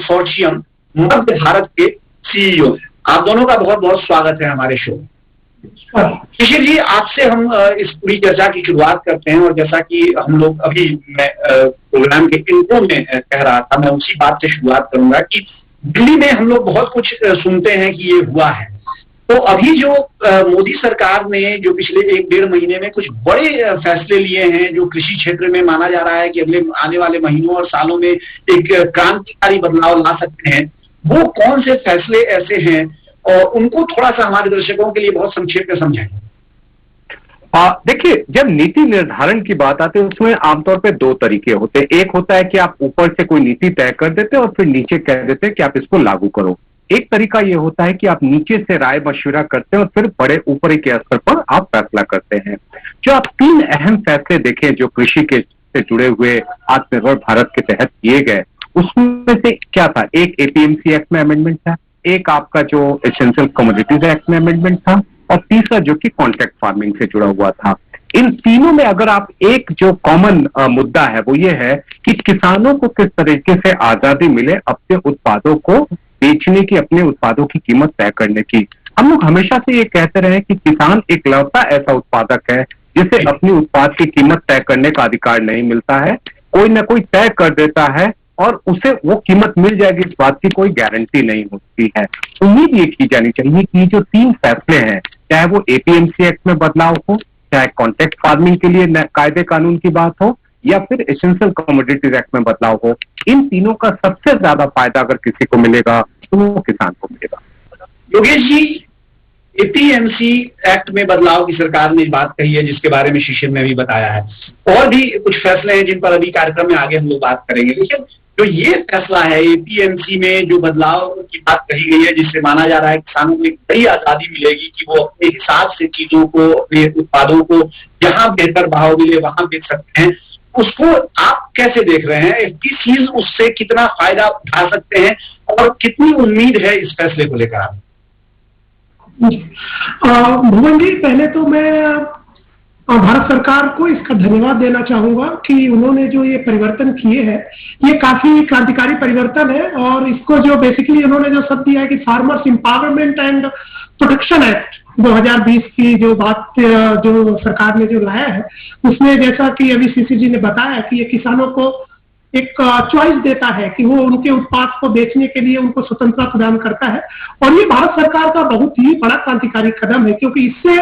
Consortium मध्य भारत के CEO. आप दोनों का बहुत बहुत स्वागत है हमारे शो में। शिशिर जी, आपसे हम इस पूरी चर्चा की शुरुआत करते हैं, और जैसा कि हम लोग अभी मैं प्रोग्राम के इंट्रो में कह रहा था, मैं उसी बात से शुरुआत करूंगा कि दिल्ली में हम लोग बहुत कुछ सुनते हैं कि ये हुआ है। तो अभी जो मोदी सरकार ने जो पिछले 1-1.5 महीने में कुछ बड़े फैसले लिए हैं, जो कृषि क्षेत्र में माना जा रहा है कि अगले आने वाले महीनों और सालों में एक क्रांतिकारी बदलाव ला सकते हैं, वो कौन से फैसले ऐसे हैं, और उनको थोड़ा सा हमारे दर्शकों के लिए बहुत संक्षेप में समझाएं। देखिए, जब नीति निर्धारण की बात आती है उसमें आमतौर पे 2 तरीके होते हैं। एक होता है कि आप ऊपर से कोई नीति तय कर देते हैं और फिर नीचे कह देते हैं कि आप इसको लागू करो। एक तरीका ये होता है कि आप नीचे से राय मशविरा करते हैं और फिर बड़े ऊपरी के स्तर पर आप फैसला करते हैं। जो आप 3 अहम फैसले देखें जो कृषि के से जुड़े हुए आत्मनिर्भर भारत के तहत किए गए, उसमें से क्या था? एक एपीएमसी एक्ट में अमेंडमेंट था, एक आपका जो एसेंशियल कमोडिटीज एक्ट में अमेंडमेंट था, और तीसरा जो कि कॉन्ट्रैक्ट फार्मिंग से जुड़ा हुआ था। इन तीनों में अगर आप एक जो कॉमन मुद्दा है वो ये है कि किसानों को किस तरीके से आजादी मिले अपने उत्पादों को बेचने की, अपने उत्पादों की कीमत तय करने की। हम लोग हमेशा से ये कहते रहे कि किसान इकलौता ऐसा उत्पादक है जिसे अपनी उत्पाद की कीमत तय करने का अधिकार नहीं मिलता है। कोई ना कोई तय कर देता है और उसे वो कीमत मिल जाएगी इस बात की कोई गारंटी नहीं होती है। उम्मीद ये की जानी चाहिए कि जो 3 फैसले हैं, चाहे वो एपीएमसी एक्ट में बदलाव हो, चाहे कॉन्ट्रैक्ट फार्मिंग के लिए कायदे कानून की बात हो, या फिर एसेंशियल कमोडिटीज एक्ट में बदलाव हो, इन तीनों का सबसे ज्यादा फायदा अगर किसी को मिलेगा तो वो किसान को मिलेगा। योगेश जी, एपीएमसी एक्ट में बदलाव की सरकार ने बात कही है, जिसके बारे में शिशिर ने भी बताया है। और भी कुछ फैसले हैं जिन पर अभी कार्यक्रम में आगे हम लोग बात करेंगे, लेकिन जो ये फैसला है एपीएमसी में जो बदलाव की बात कही गई है, जिससे माना जा रहा है किसानों को एक बड़ी आजादी मिलेगी कि वो अपने हिसाब से चीजों को, अपने उत्पादों को जहां बेहतर भाव मिले वहां बेच सकते हैं, उसको आप कैसे देख रहे हैं? एफपीसीज उससे कितना फायदा उठा सकते हैं और कितनी उम्मीद है इस फैसले को लेकर? भुवन जी, पहले तो मैं भारत सरकार को इसका धन्यवाद देना चाहूंगा कि उन्होंने जो ये परिवर्तन किए हैं, ये काफी क्रांतिकारी परिवर्तन है। और इसको जो बेसिकली उन्होंने जो शब्द दिया है कि farmers empowerment and protection act 2020 की जो बात जो सरकार ने जो लाया है, उसमें जैसा कि अभी सीसी जी ने बताया कि ये किसानों को एक चॉइस देता है कि वो उनके उत्पाद को बेचने के लिए उनको स्वतंत्रता प्रदान करता है। और ये भारत सरकार का बहुत ही बड़ा क्रांतिकारी कदम है, क्योंकि इससे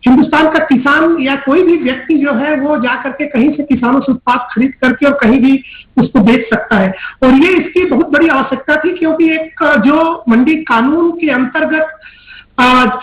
हिंदुस्तान का किसान या कोई भी व्यक्ति जो है वो जाकर के कहीं से किसानों से उत्पाद खरीद करके और कहीं भी उसको बेच सकता है। और ये इसकी बहुत बड़ी आवश्यकता थी, क्योंकि एक जो मंडी कानून के अंतर्गत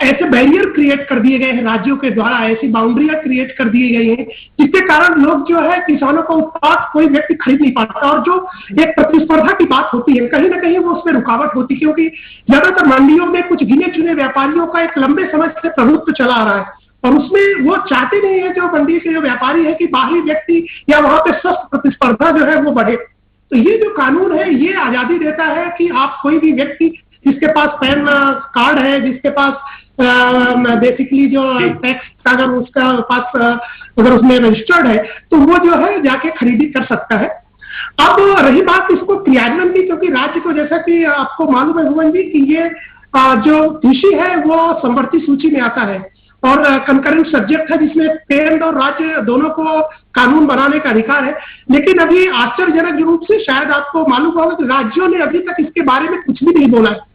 ऐसे बैरियर क्रिएट कर दिए गए हैं राज्यों के द्वारा, ऐसी बाउंड्रियां क्रिएट कर दी गई हैं जिसके कारण लोग जो है किसानों का उत्पाद कोई व्यक्ति खरीद नहीं पाता। और जो एक प्रतिस्पर्धा की बात होती है, कहीं ना कहीं वो उसमें रुकावट होती है, क्योंकि ज्यादातर मंडियों में कुछ गिने चुने व्यापारियों का एक लंबे समय से प्रभुत्व चला आ रहा है, और उसमें वो चाहते नहीं है जो मंडी के जो व्यापारी है कि बाहरी व्यक्ति या वहां पे स्वस्थ प्रतिस्पर्धा जो है वो बढ़े। तो ये जो कानून है ये आजादी देता है कि आप कोई भी व्यक्ति जिसके पास पैन कार्ड है, जिसके पास बेसिकली जो टैक्स अगर उसका पास अगर उसमें रजिस्टर्ड है, तो वो जो है जाके खरीदी कर सकता है। अब रही बात इसको क्रियान्वयन की, क्योंकि राज्य को जैसा कि आपको मालूम है भुवन जी कि ये जो कृषि है वो समवर्ती सूची में आता है और कंकरेंट सब्जेक्ट है, जिसमें केंद्र और राज्य दोनों को कानून बनाने का अधिकार है। लेकिन अभी आश्चर्यजनक रूप से शायद आपको मालूम होगा कि राज्यों ने अभी तक इसके बारे में कुछ भी नहीं बोला है।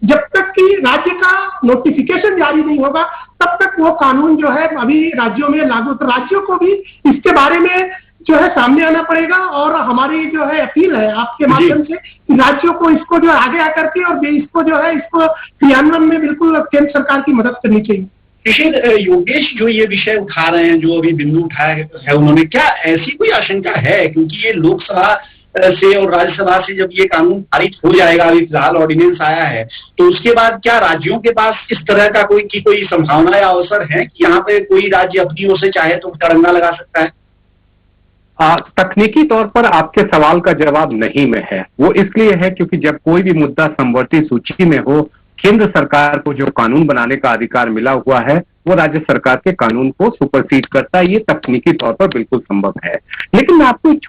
जब तक कि राज्य का नोटिफिकेशन जारी नहीं होगा तब तक वो कानून जो है अभी राज्यों में लागू, तो राज्यों को भी इसके बारे में जो है सामने आना पड़ेगा। और हमारी जो है अपील है आपके माध्यम से कि राज्यों को इसको जो आगे आकर के और इसको जो है इसको क्रियान्वयन में बिल्कुल केंद्र सरकार की मदद करनी चाहिए। लेकिन योगेश, जो ये विषय उठा रहे हैं, जो अभी बिंदु उठाया है उन्होंने, क्या ऐसी कोई आशंका है, क्योंकि ये लोकसभा से और राज्यसभा से जब ये कानून पारित हो जाएगा, अभी फिलहाल ऑर्डिनेंस आया है, तो उसके बाद क्या राज्यों के पास इस तरह का कोई संभावना या अवसर है कि यहाँ पे कोई राज्य अपनी ओर से चाहे तो तिरंगा लगा सकता है? तकनीकी तौर पर आपके सवाल का जवाब नहीं में है। वो इसलिए है क्योंकि जब कोई भी मुद्दा समवर्ती सूची में हो, केंद्र सरकार को जो कानून बनाने का अधिकार मिला हुआ है वो राज्य सरकार के कानून को सुपरसीड करता है। ये तकनीकी तौर पर बिल्कुल संभव है। लेकिन मैं आपको एक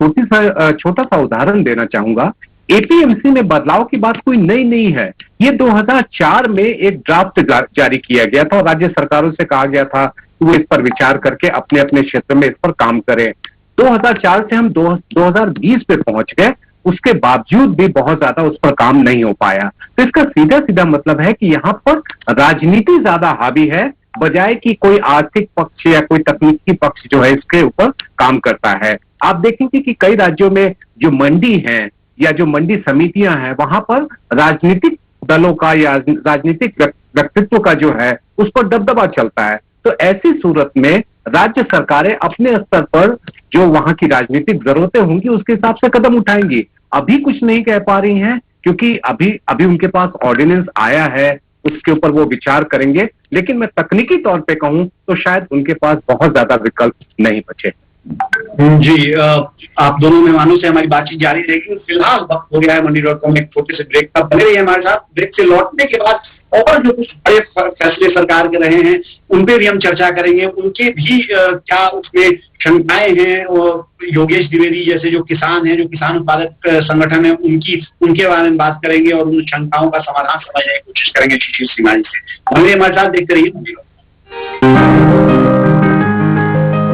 छोटा सा उदाहरण देना चाहूंगा एपीएमसी में बदलाव की बात कोई नई नहीं है। ये 2004 में एक ड्राफ्ट जारी किया गया था और राज्य सरकारों से कहा गया था कि वो इस पर विचार करके अपने अपने क्षेत्र में इस पर काम करें। 2004 से हम 2020 पे पहुंच गए, उसके बावजूद भी बहुत ज्यादा उस पर काम नहीं हो पाया। तो इसका सीधा सीधा मतलब है कि यहाँ पर राजनीति ज्यादा हावी है, बजाय कि कोई आर्थिक पक्ष या कोई तकनीकी पक्ष जो है इसके ऊपर काम करता है। आप देखेंगे कि कई राज्यों में जो मंडी हैं या जो मंडी समितियां हैं, वहां पर राजनीतिक दलों का या राजनीतिक व्यक्तित्व का जो है उस पर दबदबा चलता है। तो ऐसी सूरत में राज्य सरकारें अपने स्तर पर जो वहां की राजनीतिक जरूरतें होंगी उसके हिसाब से कदम उठाएंगी। अभी कुछ नहीं कह पा रही हैं क्योंकि अभी उनके पास ऑर्डिनेंस आया है, उसके ऊपर वो विचार करेंगे। लेकिन मैं तकनीकी तौर पे कहूं तो शायद उनके पास बहुत ज्यादा विकल्प नहीं बचे। जी, आप दोनों मेहमानों से हमारी बातचीत जारी रहेगी। फिलहाल वक्त हो गया है मंडी.com में एक छोटे से ब्रेक का। बने रहिए हमारे साथ। ब्रेक से लौटने के बाद और जो कुछ बड़े फैसले सरकार के रहे हैं उन पे भी हम चर्चा करेंगे। उनके भी क्या उसमें शंकाएं हैं, और योगेश द्विवेदी जैसे जो किसान हैं, जो किसान उत्पादक संगठन है, उनके बारे में बात करेंगे और उन शंकाओं का समाधान समझने की कोशिश करेंगे शिशिर सिन्हा जी से। हमारे साथ देखते रहिए।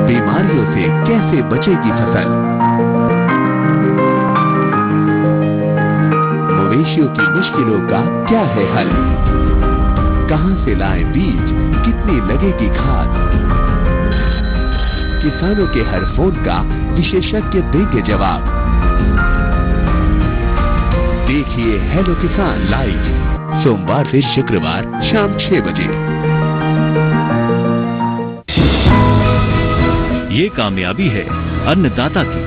बीमारियों से कैसे बचेगी फसल, मवेशियों की मुश्किलों का क्या है हल, कहां से लाएं बीज, कितनी लगेगी खाद, किसानों के हर फोन का विशेषज्ञ देंगे जवाब। देखिए हेलो किसान लाइव सोमवार से शुक्रवार शाम 6 बजे। ये कामयाबी है अन्नदाता की,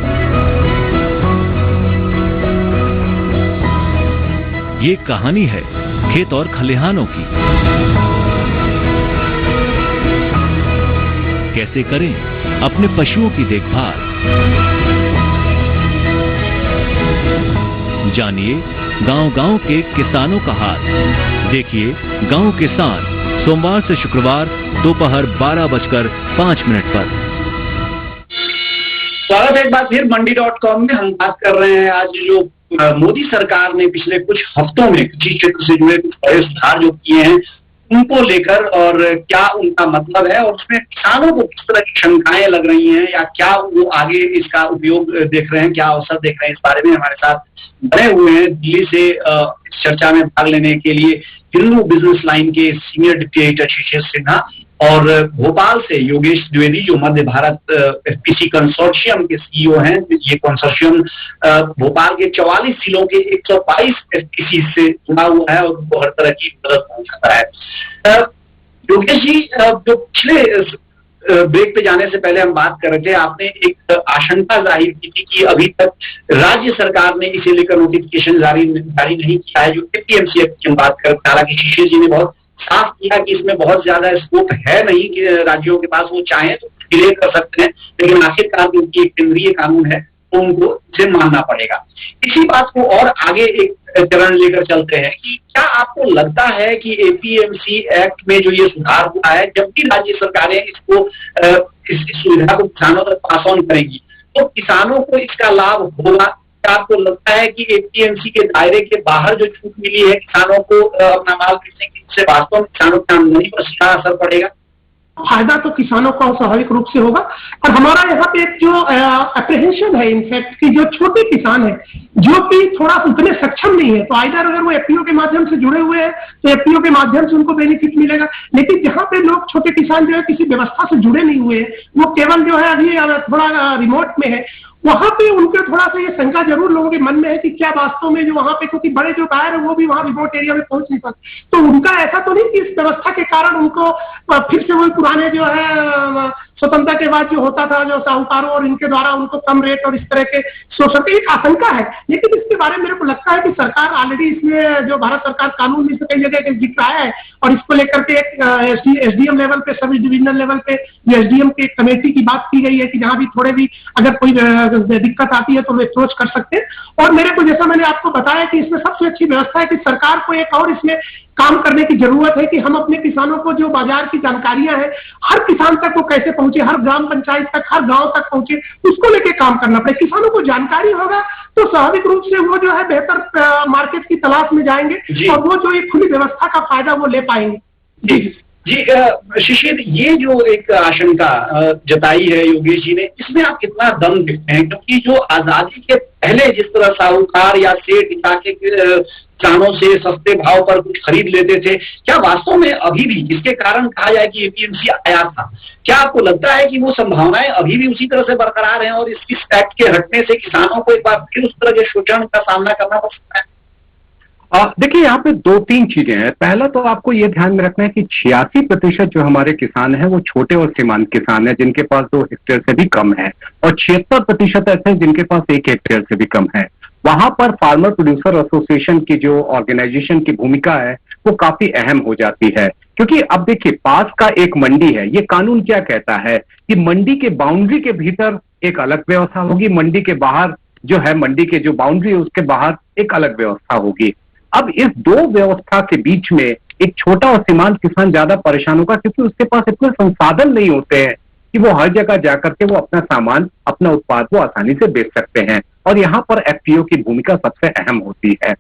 ये कहानी है खेत और खलिहानों की। कैसे करें अपने पशुओं की देखभाल, जानिए गांव-गांव के किसानों का हाल। देखिए गांव किसान सोमवार से शुक्रवार दोपहर 12:05 पर। स्वागत है एक बार फिर मंडी.com में। हम बात कर रहे हैं आज जो मोदी सरकार ने पिछले कुछ हफ्तों में कृषि क्षेत्र से जुड़े कुछ बड़े सुधार जो किए हैं उनको लेकर, और क्या उनका मतलब है और उसमें किसानों को किस तरह की शंकाएं लग रही हैं या क्या वो आगे इसका उपयोग देख रहे हैं, क्या अवसर देख रहे हैं, इस बारे में हमारे साथ बने हुए हैं दिल्ली से इस चर्चा में भाग लेने के लिए हिंदू बिजनेस लाइन के senior deputy editor Shishir Sinha, और भोपाल से योगेश द्विवेदी जो मध्य भारत एफपीसी कंसोर्शियम के सीईओ हैं। ये कंसोर्शियम भोपाल के 44 जिलों के 122 एफपीसी से जुड़ा हुआ है और उनको हर तरह की मदद पहुंचाता है। योगेश जी, जो पिछले ब्रेक पे जाने से पहले हम बात कर रहे थे, आपने एक आशंका जाहिर की थी कि अभी तक राज्य सरकार ने इसे लेकर नोटिफिकेशन जारी नहीं किया है, जो एपीएमसी एक्ट की हम बात कर रहे थे। हालांकि शिशिर जी ने बहुत साफ किया कि इसमें बहुत ज्यादा स्कोप है नहीं कि राज्यों के पास वो चाहें तो डिले कर सकते हैं, लेकिन आखिरकार क्योंकि एक केंद्रीय कानून है तो उनको इसे मानना पड़ेगा। इसी बात को और आगे एक चरण लेकर चलते हैं कि क्या आपको लगता है कि एपीएमसी एक्ट में जो ये सुधार हुआ है, जब भी राज्य सरकारें इसको इस सुविधा को किसानों तक पास ऑन करेंगी तो किसानों को इसका लाभ होगा? क्या आपको लगता है कि एपीएमसी के दायरे के बाहर जो छूट मिली है किसानों को अपना माल बेचने की, इससे वास्तव में किसानों की आमदनी पर सीधा असर पड़ेगा? फायदा तो किसानों का स्वाभाविक रूप से होगा। और हमारा यहाँ पे एक जो अप्रीहेंशन है इनफैक्ट कि जो छोटे किसान है जो कि थोड़ा उतने सक्षम नहीं है, तो आइदर अगर वो एफपीओ के माध्यम से जुड़े हुए हैं तो एफपीओ के माध्यम से उनको बेनिफिट मिलेगा। लेकिन जहाँ पे लोग छोटे किसान जो है किसी व्यवस्था से जुड़े नहीं हुए, वो केवल जो है अभी थोड़ा रिमोट में है, वहां पे उनके थोड़ा सा ये शंका जरूर लोगों के मन में है कि क्या वास्तव में जो वहां पे, क्योंकि बड़े जो बायर है वो भी वहां रिमोट एरिया में पहुंच नहीं सकते, तो उनका ऐसा तो नहीं कि इस व्यवस्था के कारण उनको फिर से वही पुराने जो है स्वतंत्रता के बाद जो होता था, जो साहूकारों और इनके द्वारा उनको कम रेट और इस तरह के शोषण की एक आशंका है। लेकिन इसके बारे में मेरे को लगता है कि सरकार ऑलरेडी इसमें जो भारत सरकार कानून में से कई जगह जिक्र आया है और इसको लेकर के एक एसडीएम लेवल पे, सब डिविजनल लेवल पे जो एसडीएम की कमेटी की बात की गई है कि जहां भी थोड़े भी अगर कोई दिक्कत आती है तो वे अप्रोच कर सकते हैं। और मेरे को जैसा मैंने आपको बताया कि इसमें सबसे अच्छी व्यवस्था है कि सरकार को एक और इसमें काम करने की जरूरत है कि हम अपने किसानों को जो बाजार की जानकारियां हैं हर किसान तक वो कैसे पहुंचे, हर ग्राम पंचायत तक, हर गांव तक पहुंचे, उसको लेके काम करना पड़े। किसानों को जानकारी होगा तो स्वाभाविक रूप से वो जो है बेहतर मार्केट की तलाश में जाएंगे और वो जो एक खुली व्यवस्था का फायदा वो ले पाएंगे। जी शिशिर, ये जो एक आशंका जताई है योगेश जी ने, इसमें आप कितना दम देखते हैं? क्योंकि जो आजादी के पहले जिस तरह साहूकार या सेठ इलाके के किसानों से सस्ते भाव पर कुछ खरीद लेते थे, क्या वास्तव में अभी भी जिसके कारण कहा जाए कि एपीएमसी आया था, क्या आपको लगता है कि वो संभावनाएं अभी भी उसी तरह से बरकरार हैं और इस एक्ट के हटने से किसानों को एक बार फिर उस तरह के शोषण का सामना करना पड़ सकता है? देखिए, यहाँ पे 2-3 चीजें हैं। पहला तो आपको ये ध्यान में रखना है कि 86% जो हमारे किसान हैं वो छोटे और सीमांत किसान हैं, जिनके पास 2 हेक्टेयर से भी कम है, और 76% ऐसे हैं जिनके पास 1 हेक्टेयर से भी कम है। वहां पर फार्मर प्रोड्यूसर एसोसिएशन की जो ऑर्गेनाइजेशन की भूमिका है वो काफी अहम हो जाती है, क्योंकि अब देखिए पास का एक मंडी है। ये कानून क्या कहता है कि मंडी के बाउंड्री के भीतर एक अलग व्यवस्था होगी, मंडी के बाहर जो है, मंडी के जो बाउंड्री है उसके बाहर एक अलग व्यवस्था होगी। अब इस 2 व्यवस्था के बीच में एक छोटा और सीमांत किसान ज्यादा परेशान होगा, क्योंकि उसके पास इतने संसाधन नहीं होते हैं कि वो हर जगह जाकर के वो अपना सामान, अपना उत्पाद वो आसानी से बेच सकते हैं, और यहाँ पर एफपीओ की भूमिका सबसे अहम होती है।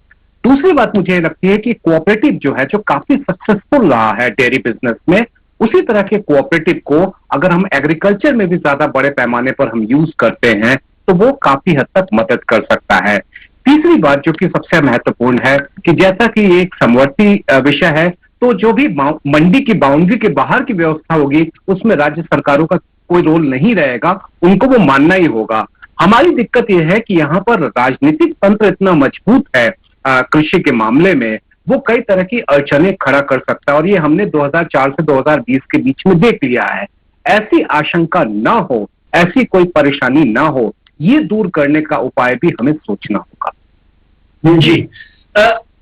दूसरी बात मुझे लगती है कि कोऑपरेटिव जो है, जो काफी सक्सेसफुल रहा है डेयरी बिजनेस में, उसी तरह के कोऑपरेटिव को अगर हम एग्रीकल्चर में भी ज्यादा बड़े पैमाने पर हम यूज करते हैं तो वो काफी हद तक मदद कर सकता है। तीसरी बात जो कि सबसे महत्वपूर्ण है कि जैसा कि ये एक समवर्ती विषय है, तो जो भी मंडी की बाउंड्री के बाहर की व्यवस्था होगी उसमें राज्य सरकारों का कोई रोल नहीं रहेगा, उनको वो मानना ही होगा। हमारी दिक्कत यह है कि यहाँ पर राजनीतिक तंत्र इतना मजबूत है कृषि के मामले में, वो कई तरह की अड़चनें खड़ा कर सकता है, और ये हमने 2004 से 2020 के बीच में देख लिया है। ऐसी आशंका ना हो, ऐसी कोई परेशानी ना हो, ये दूर करने का उपाय भी हमें सोचना होगा। जी,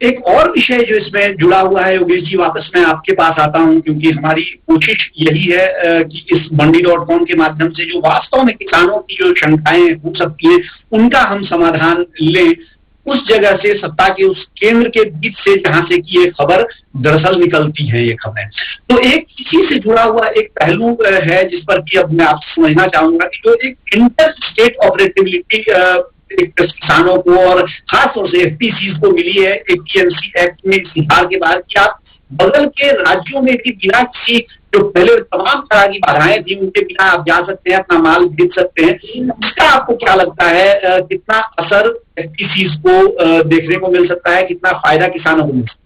एक और विषय जो इसमें जुड़ा हुआ है योगेश जी, वापस मैं आपके पास आता हूं, क्योंकि हमारी कोशिश यही है कि इस मंडी.com के माध्यम से जो वास्तव में किसानों की जो शंकाएं हो सकती हैं उनका हम समाधान लें, उस जगह से, सत्ता के उस केंद्र के बीच से जहां से कि ये खबर दरअसल निकलती है ये खबरें। तो एक इसी से जुड़ा हुआ एक पहलू है जिस पर कि अब मैं आपसे समझना चाहूंगा कि जो एक इंटर स्टेट ऑपरेटिविटी किसानों को और खासतौर से एफपीसीज को मिली है एपीएमसी एक्ट में सुधार के बाद, कि आप बगल के राज्यों में भी बिना किसी, जो पहले तमाम तरह की बाधाएं थी उनके बिना आप जा सकते हैं, अपना माल बेच सकते हैं, इसका आपको क्या लगता है कितना असर एफपीसीज को देखने को मिल सकता है, कितना फायदा किसानों को मिल सकता है?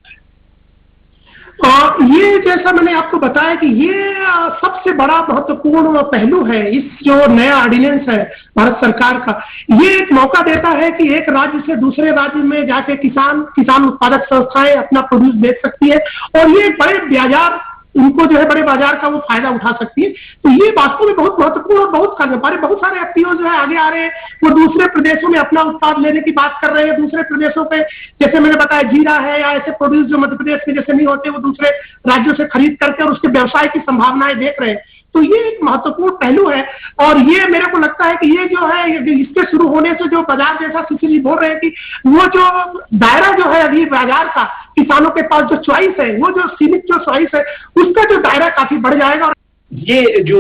ये जैसा मैंने आपको बताया कि ये सबसे बड़ा महत्वपूर्ण पहलू है इस जो नया ऑर्डिनेंस है भारत सरकार का। ये एक मौका देता है कि एक राज्य से दूसरे राज्य में जाके किसान उत्पादक संस्थाएं अपना प्रोड्यूस बेच सकती है, और ये बड़े बाजार, उनको जो है बड़े बाजार का वो फायदा उठा सकती है। तो ये वास्तव में बहुत महत्वपूर्ण और बहुत सारे एफपीओ जो है आगे आ रहे हैं, वो दूसरे प्रदेशों में अपना उत्पाद लेने की बात कर रहे हैं। दूसरे प्रदेशों पे जैसे मैंने बताया जीरा है या ऐसे प्रोड्यूस जो मध्य प्रदेश में जैसे नहीं होते, वो दूसरे राज्यों से खरीद करके और उसके व्यवसाय की संभावनाएं देख रहे हैं। तो ये एक महत्वपूर्ण पहलू है, और ये मेरे को लगता है कि ये जो है इसके शुरू होने से जो बाजार, जैसा सुशील जी बोल रहे हैं कि वो जो दायरा जो है अभी बाजार का, किसानों के पास जो चॉइस है, वो जो सीमित जो चॉइस है, उसका जो दायरा काफी बढ़ जाएगा। ये जो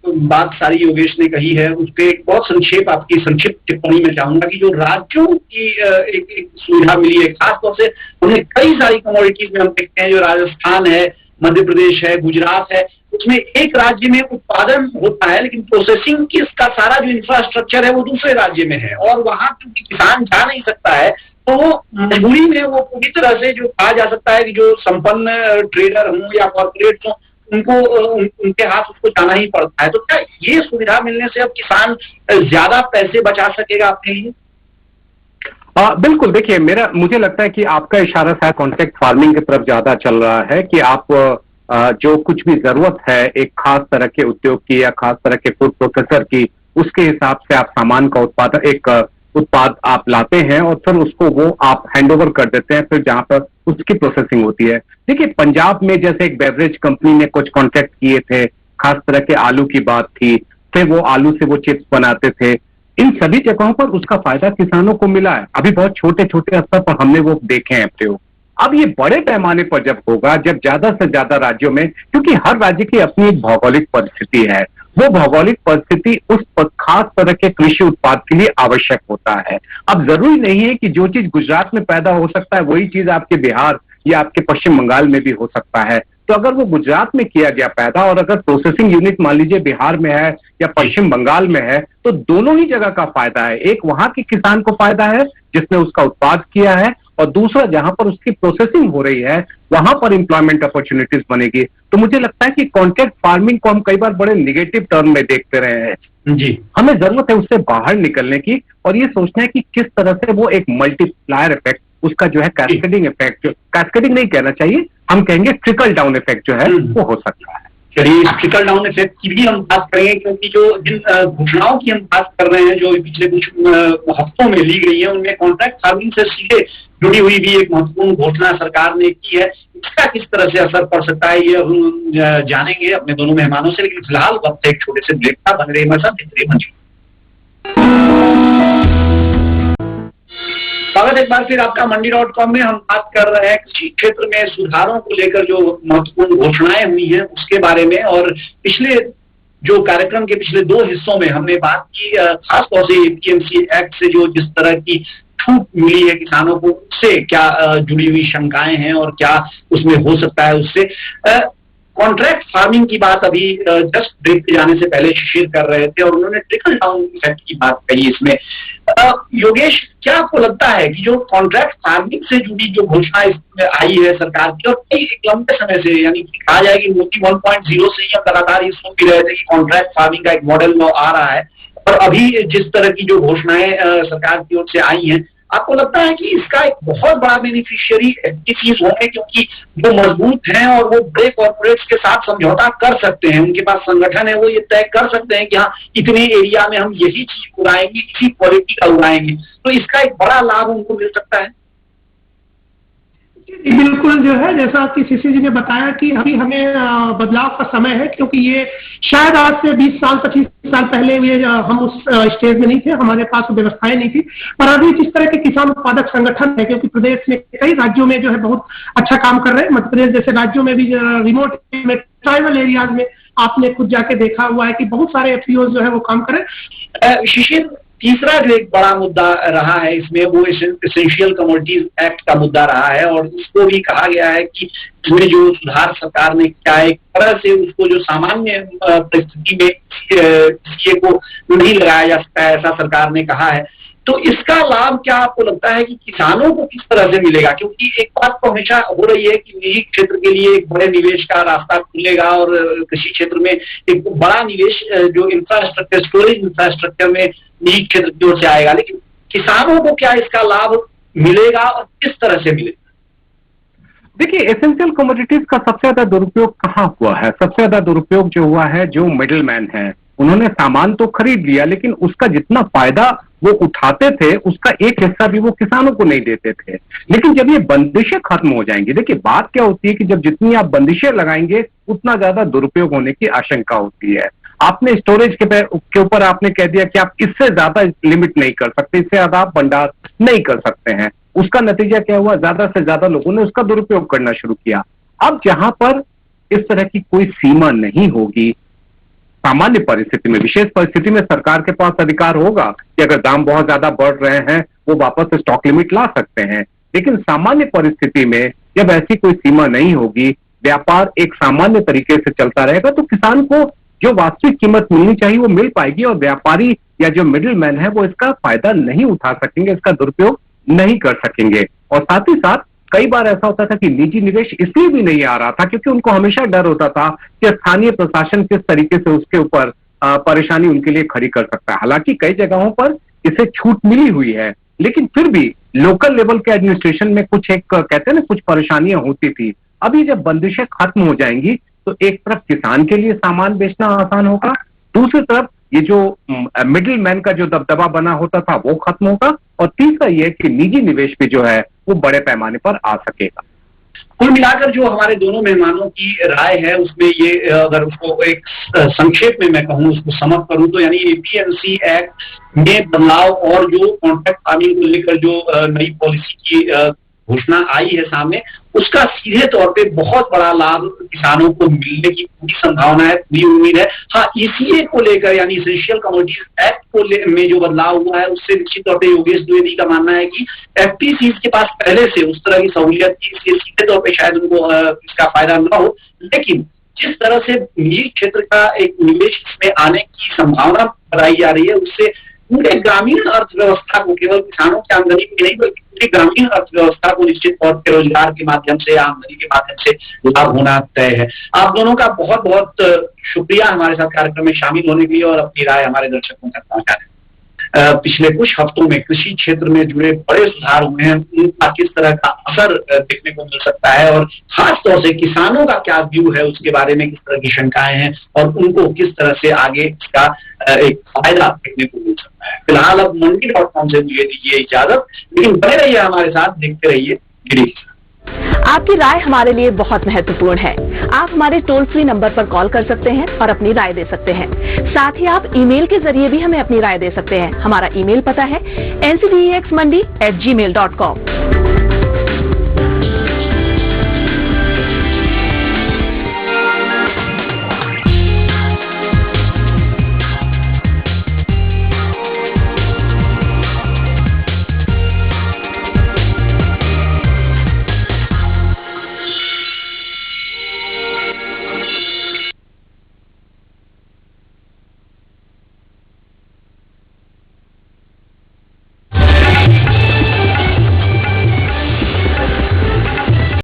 बात सारी योगेश ने कही है उस पर एक बहुत संक्षिप्त टिप्पणी में चाहूंगा कि जो राज्यों की एक सुविधा मिली है, खासतौर से उन्हें कई सारी कमोडिटीज में हम देखते हैं, जो राजस्थान है, मध्य प्रदेश है, गुजरात है, उसमें एक राज्य में उत्पादन होता है लेकिन प्रोसेसिंग की इसका सारा जो इंफ्रास्ट्रक्चर है वो दूसरे राज्य में है, और वहां क्योंकि किसान जा नहीं सकता है तो वो मजबूरी में वो पूरी तरह से जो कहा जा सकता है कि जो संपन्न ट्रेडर हों या कॉर्पोरेट हों, उनको उनके हाथ उसको जाना ही पड़ता है। तो क्या ये सुविधा मिलने से अब किसान ज्यादा पैसे बचा सकेगा अपने लिए? बिल्कुल। देखिए, मुझे लगता है कि आपका इशारा शायद कॉन्ट्रैक्ट फार्मिंग की तरफ ज्यादा चल रहा है, कि आप जो कुछ भी जरूरत है एक खास तरह के उद्योग की या खास तरह के फूड प्रोसेसर की, उसके हिसाब से आप सामान का उत्पाद आप लाते हैं और फिर उसको वो आप हैंडओवर कर देते हैं, फिर जहां पर उसकी प्रोसेसिंग होती है। देखिए, पंजाब में जैसे एक बेवरेज कंपनी ने कुछ कॉन्ट्रैक्ट किए थे, खास तरह के आलू की बात थी, फिर वो आलू से वो चिप्स बनाते थे। इन सभी जगहों पर उसका फायदा किसानों को मिला है। अभी बहुत छोटे छोटे स्तर पर हमने वो देखे हैं प्रयोग, अब ये बड़े पैमाने पर जब होगा, जब ज्यादा से ज्यादा राज्यों में, क्योंकि हर राज्य की अपनी एक भौगोलिक परिस्थिति है, वो भौगोलिक परिस्थिति उस खास तरह के कृषि उत्पाद के लिए आवश्यक होता है। अब जरूरी नहीं है कि जो चीज गुजरात में पैदा हो सकता है वही चीज आपके बिहार या आपके पश्चिम बंगाल में भी हो सकता है। तो अगर वो गुजरात में किया गया पैदा और अगर प्रोसेसिंग यूनिट मान लीजिए बिहार में है या पश्चिम बंगाल में है, तो दोनों ही जगह का फायदा है। एक वहां के किसान को फायदा है जिसने उसका उत्पाद किया है, और दूसरा जहां पर उसकी प्रोसेसिंग हो रही है वहां पर एम्प्लॉयमेंट अपॉर्चुनिटीज बनेगी। तो मुझे लगता है कि कॉन्ट्रैक्ट फार्मिंग को हम कई बार बड़े निगेटिव टर्म में देखते रहे हैं जी। हमें जरूरत है उससे बाहर निकलने की, और ये सोचना है कि किस तरह से वो एक मल्टीप्लायर इफेक्ट, उसका जो है कैस्केडिंग इफेक्ट, कैस्केडिंग नहीं कहना चाहिए, हम कहेंगे ट्रिकल डाउन इफेक्ट जो है वो हो सकता है। चलिए, इस ट्रिकल डाउन इफेक्ट की भी हम बात करेंगे, क्योंकि जो जिन घोषणाओं की हम बात कर रहे हैं जो पिछले कुछ हफ्तों में ली गई है, उनमें कॉन्ट्रैक्ट फार्मिंग से सीधे जुड़ी हुई भी एक महत्वपूर्ण घोषणा सरकार ने की है। इसका किस तरह से असर पड़ सकता है ये हम जानेंगे अपने दोनों मेहमानों से, लेकिन फिलहाल वक्त एक छोटे से ब्रेक का। बन रहे हमारे साथ। स्वागत एक बार फिर आपका मंडी.com में। हम बात कर रहे हैं कृषि क्षेत्र में सुधारों को लेकर जो महत्वपूर्ण घोषणाएं हुई हैं उसके बारे में, और पिछले जो कार्यक्रम के पिछले 2 हिस्सों में हमने बात की खासतौर से एपीएमसी एक्ट से जो जिस तरह की छूट मिली है किसानों को, उससे क्या जुड़ी हुई शंकाएं हैं और क्या उसमें हो सकता है उससे। कॉन्ट्रैक्ट फार्मिंग की बात अभी जस्ट ब्रेक पे जाने से पहले शिशिर कर रहे थे और उन्होंने ट्रिकल डाउन इफेक्ट की बात कही इसमें। योगेश, क्या आपको लगता है कि जो कॉन्ट्रैक्ट फार्मिंग से जुड़ी जो घोषणा इसमें आई है सरकार की, और कई एक लंबे समय से, यानी कि कहा जाए कि मोदी 1.0 से ही हम लगातार ये सुन भी रहे थे कि कॉन्ट्रैक्ट फार्मिंग का एक मॉडल लॉ आ रहा है, और अभी जिस तरह की जो घोषणाएं सरकार की ओर से आई हैं, आपको लगता है कि इसका एक बहुत बड़ा बेनिफिशियरी ये चीज होंगे, क्योंकि जो मजबूत हैं और वो बड़े कॉर्पोरेट्स के साथ समझौता कर सकते हैं, उनके पास संगठन है, वो ये तय कर सकते हैं कि हाँ इतने एरिया में हम यही चीज उगाएंगे, इसी क्वालिटी का उगाएंगे, तो इसका एक बड़ा लाभ उनको मिल सकता है। बिल्कुल, जो है जैसा कि सीसी जी ने बताया कि अभी हमें बदलाव का समय है, क्योंकि ये शायद आज से 20 साल 25 साल पहले ये हम उस स्टेज में नहीं थे, हमारे पास व्यवस्थाएं नहीं थी। पर अभी जिस तरह के किसान उत्पादक संगठन है, क्योंकि प्रदेश में कई राज्यों में जो है बहुत अच्छा काम कर रहे हैं, मध्य प्रदेश जैसे राज्यों में भी रिमोट में ट्राइबल एरियाज में आपने खुद जाके देखा हुआ है कि बहुत सारे एफपीओ जो है वो काम कर रहे हैं। शिशिर, तीसरा जो एक बड़ा मुद्दा रहा है इसमें वो एसेंशियल कमोडिटीज एक्ट का मुद्दा रहा है, और उसको भी कहा गया है कि इसमें जो सुधार सरकार ने किया है, एक तरह से उसको जो सामान्य परिस्थिति में किसी को नहीं लगाया जा सकता है, ऐसा सरकार ने कहा है। तो इसका लाभ क्या आपको लगता है कि किसानों को किस तरह से मिलेगा? क्योंकि एक बात तो हमेशा हो रही है कि निजी क्षेत्र के लिए एक बड़े निवेश का रास्ता खुलेगा, और कृषि क्षेत्र में एक बड़ा निवेश जो इंफ्रास्ट्रक्चर, स्टोरेज इंफ्रास्ट्रक्चर में निजी क्षेत्र की ओर से आएगा, लेकिन किसानों को क्या इसका लाभ मिलेगा और किस तरह से मिलेगा? देखिए, एसेंशियल कमोडिटीज का सबसे ज्यादा दुरुपयोग कहाँ हुआ है? सबसे ज्यादा दुरुपयोग जो हुआ है, जो मिडिल मैन है उन्होंने सामान तो खरीद लिया, लेकिन उसका जितना फायदा वो उठाते थे उसका एक हिस्सा भी वो किसानों को नहीं देते थे। लेकिन जब ये बंदिशें खत्म हो जाएंगी, देखिए बात क्या होती है कि जब जितनी आप बंदिशें लगाएंगे उतना ज्यादा दुरुपयोग होने की आशंका होती है। आपने स्टोरेज के ऊपर आपने कह दिया कि आप इससे ज्यादा लिमिट नहीं कर सकते, इससे ज्यादा आप भंडार नहीं कर सकते हैं। उसका नतीजा क्या हुआ? ज्यादा से ज्यादा लोगों ने उसका दुरुपयोग करना शुरू किया। अब जहां पर इस तरह की कोई सीमा नहीं होगी, सामान्य परिस्थिति में, विशेष परिस्थिति में सरकार के पास अधिकार होगा कि अगर दाम बहुत ज्यादा बढ़ रहे हैं वो वापस स्टॉक लिमिट ला सकते हैं। लेकिन सामान्य परिस्थिति में जब ऐसी कोई सीमा नहीं होगी, व्यापार एक सामान्य तरीके से चलता रहेगा, तो किसान को जो वास्तविक कीमत मिलनी चाहिए वो मिल पाएगी, और व्यापारी या जो मिडिल मैन है वो इसका फायदा नहीं उठा सकेंगे, इसका दुरुपयोग नहीं कर सकेंगे। और साथ ही साथ कई बार ऐसा होता था कि निजी निवेश इसलिए भी नहीं आ रहा था क्योंकि उनको हमेशा डर होता था कि स्थानीय प्रशासन किस तरीके से उसके ऊपर परेशानी उनके लिए खड़ी कर सकता है। हालांकि कई जगहों पर इसे छूट मिली हुई है, लेकिन फिर भी लोकल लेवल के एडमिनिस्ट्रेशन में कुछ एक कहते हैं ना कुछ परेशानियां होती थी। अभी जब बंदिशें खत्म हो जाएंगी तो एक तरफ किसान के लिए सामान बेचना आसान होगा, दूसरी तरफ ये जो मिडिल मैन का जो दबदबा बना होता था वो खत्म होगा, और तीसरा ये कि निजी निवेश भी जो है वो बड़े पैमाने पर आ सकेगा। कुल मिलाकर जो हमारे दोनों मेहमानों की राय है उसमें ये, अगर उसको एक संक्षेप में मैं कहूँ, उसको समअप करूँ तो, यानी एपीएमसी एक्ट में बदलाव और जो कॉन्ट्रैक्ट फार्मिंग को लेकर जो नई पॉलिसी की घोषणा आई है सामने, उसका सीधे तौर पे बहुत बड़ा लाभ किसानों को मिलने की पूरी संभावना है, पूरी उम्मीद है। हाँ, ईसीए को लेकर यानी इसेंशियल कमोडिटीज एक्ट को में जो बदलाव हुआ है उससे निश्चित तौर पर योगेश द्विवेदी का मानना है कि एफपीसीज के पास पहले से उस तरह की सहूलियत थी, इसलिए सीधे तौर पर शायद उनको इसका फायदा न हो, लेकिन जिस तरह से निजी क्षेत्र का एक निवेश इसमें आने की संभावना बताई जा रही है, उससे पूरे ग्रामीण अर्थव्यवस्था को, केवल किसानों की आमदनी की नहीं बल्कि पूरी ग्रामीण अर्थव्यवस्था को निश्चित तौर पर रोजगार के माध्यम से, आमदनी के माध्यम से लाभ होना तय है। आप दोनों का बहुत बहुत शुक्रिया हमारे साथ कार्यक्रम में शामिल होने के लिए और अपनी राय हमारे दर्शकों तक पहुंचाने। पिछले कुछ हफ्तों में कृषि क्षेत्र में जुड़े बड़े सुधार हुए हैं, उनका किस तरह का असर देखने को मिल सकता है और खास तौर से किसानों का क्या व्यू है उसके बारे में किस तरह की शंकाएं हैं और उनको किस तरह से आगे इसका एक फायदा देखने को मिल सकता है। फिलहाल अब मंडी.com से मुझे दीजिए इजाजत, लेकिन बने रहिए हमारे साथ, देखते रहिए गिरीश। आपकी राय हमारे लिए बहुत महत्वपूर्ण है। आप हमारे टोल फ्री नंबर पर कॉल कर सकते हैं और अपनी राय दे सकते हैं। साथ ही आप ईमेल के जरिए भी हमें अपनी राय दे सकते हैं। हमारा ईमेल पता है ncdexmandi@gmail.com।